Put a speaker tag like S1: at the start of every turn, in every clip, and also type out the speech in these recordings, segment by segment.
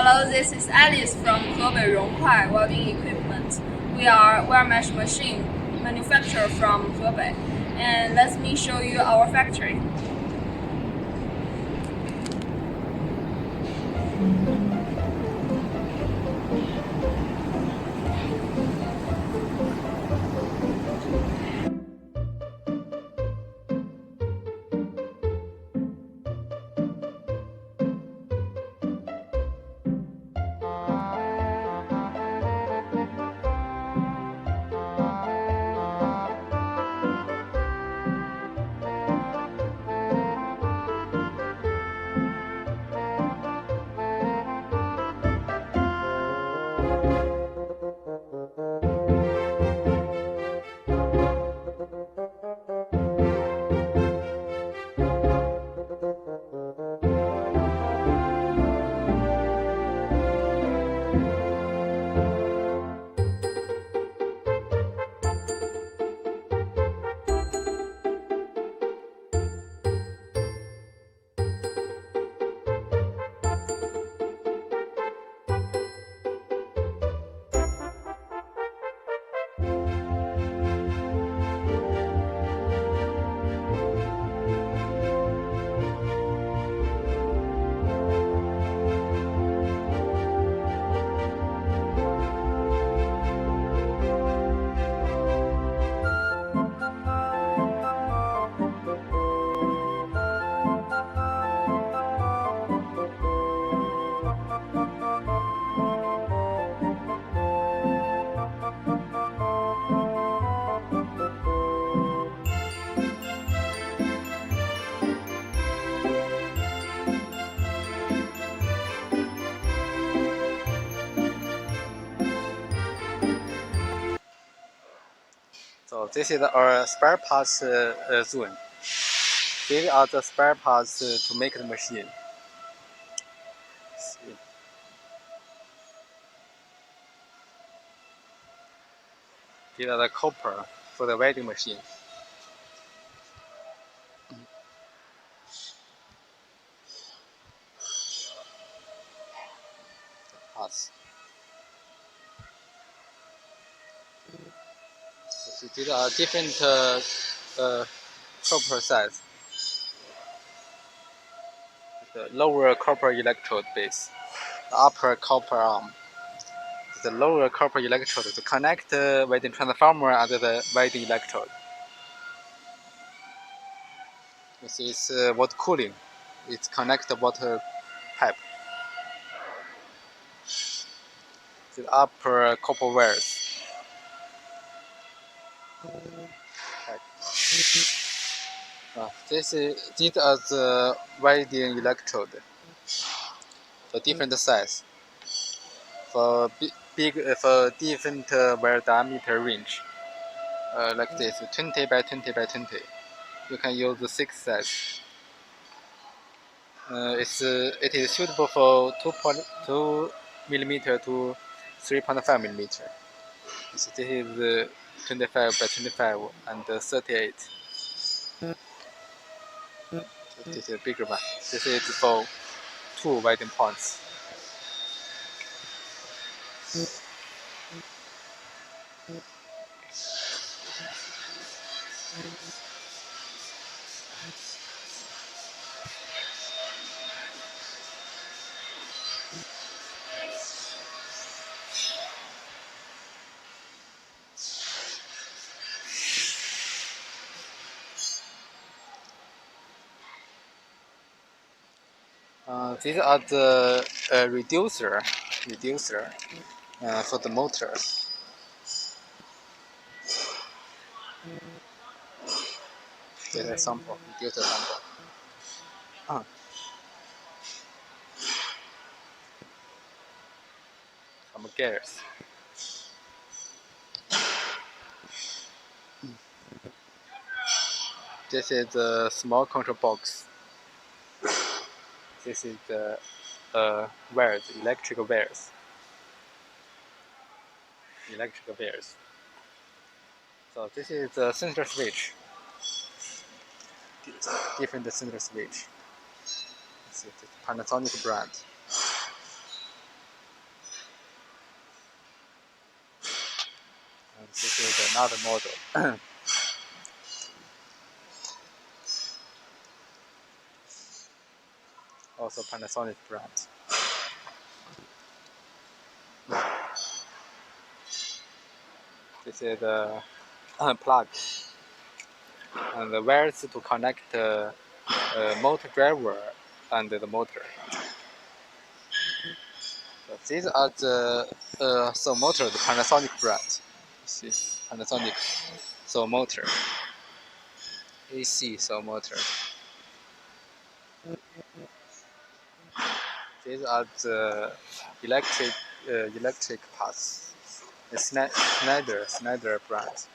S1: Hello, this is Alice from DAPU&Rongkuai welding equipment. We are wire mesh machine manufacturer from Hebei, and let me show you our factory.
S2: So this is our spare parts zone. These are the spare parts to make the machine. These are the copper for the welding machine. Parts. So these are different copper size. The lower copper electrode base, the upper copper arm. The lower copper electrode to connect the welding transformer and the welding electrode. This is water cooling. It connects the water pipe. The upper copper wires. These are the welding electrode. For different size. For for different wire diameter range. Like this, 20 by 20 by 20. You can use the 6 size. It is suitable for 2.2 millimeter to 3.5 millimeter. So this is 25 by 25 and 38. So this is a bigger one. This is for 2 welding points. These are the reducer for the motors. This is sample, reducer sample. Some gears. This is the small control box. This is the wires, electrical wires. So this is the sensor switch. Different sensor switch. This is the Panasonic brand. This is another model. Also Panasonic brand. This is the plug and the wires to connect the motor driver and the motor. So these are the saw motor, the Panasonic brand. You see, Panasonic saw motor, AC saw motor. These are the electric parts. The Schneider brand.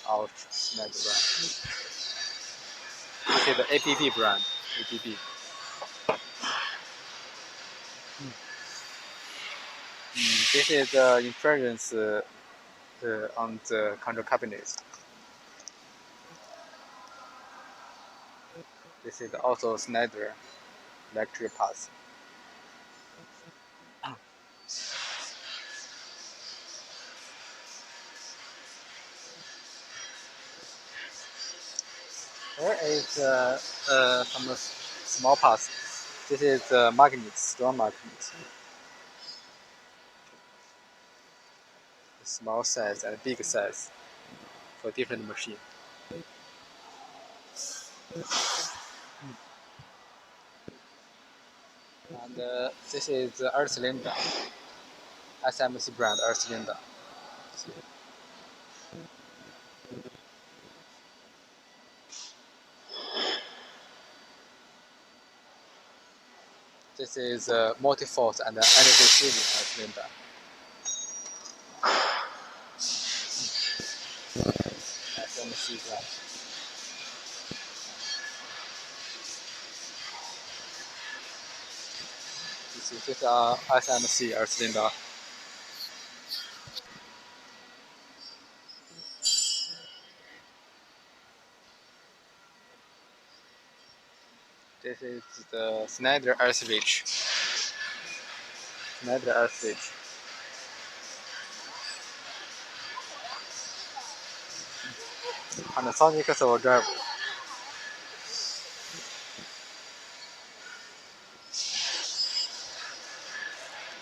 S2: Out Schneider brand. This is the ABB brand. ABB. This is the inference on the control cabinet. This is also Schneider electric parts. Here is some small parts. This is the magnet, strong magnet. Small size and big size for different machine. And this is the air cylinder, SMC brand air cylinder. This is multi-force and energy saving air cylinder. SMC brand. This is SMC air cylinder. This is the Schneider air switch. Schneider air switch. Panasonic servo driver.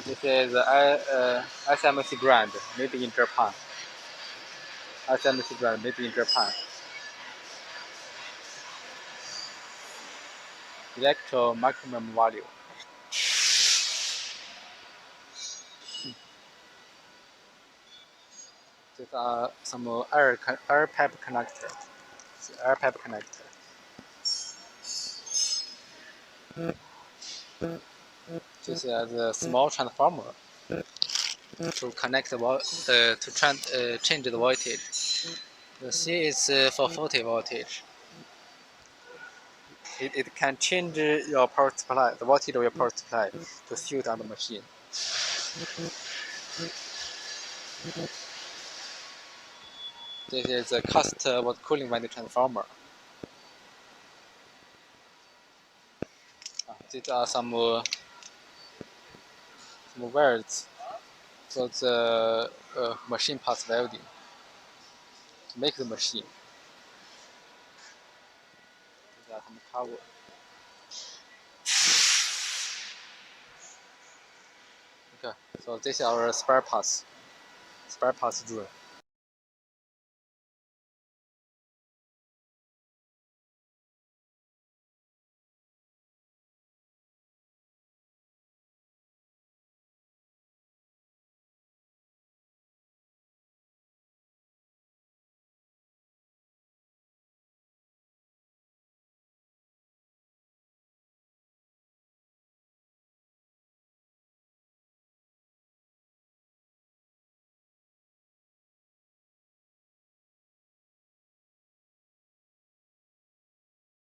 S2: This is SMC brand made in Japan. SMC brand made in Japan. Electro maximum value. These are some air pipe connector. Air pipe connector. This is a small transformer to connect the change the voltage. The C is for 40 voltage. It can change your power supply, the voltage of your power supply to suit on the machine. This is a cast water cooling winding transformer. These are some wires for the machine parts welding to make the machine. These are some cover. Okay, so this is our spare parts room.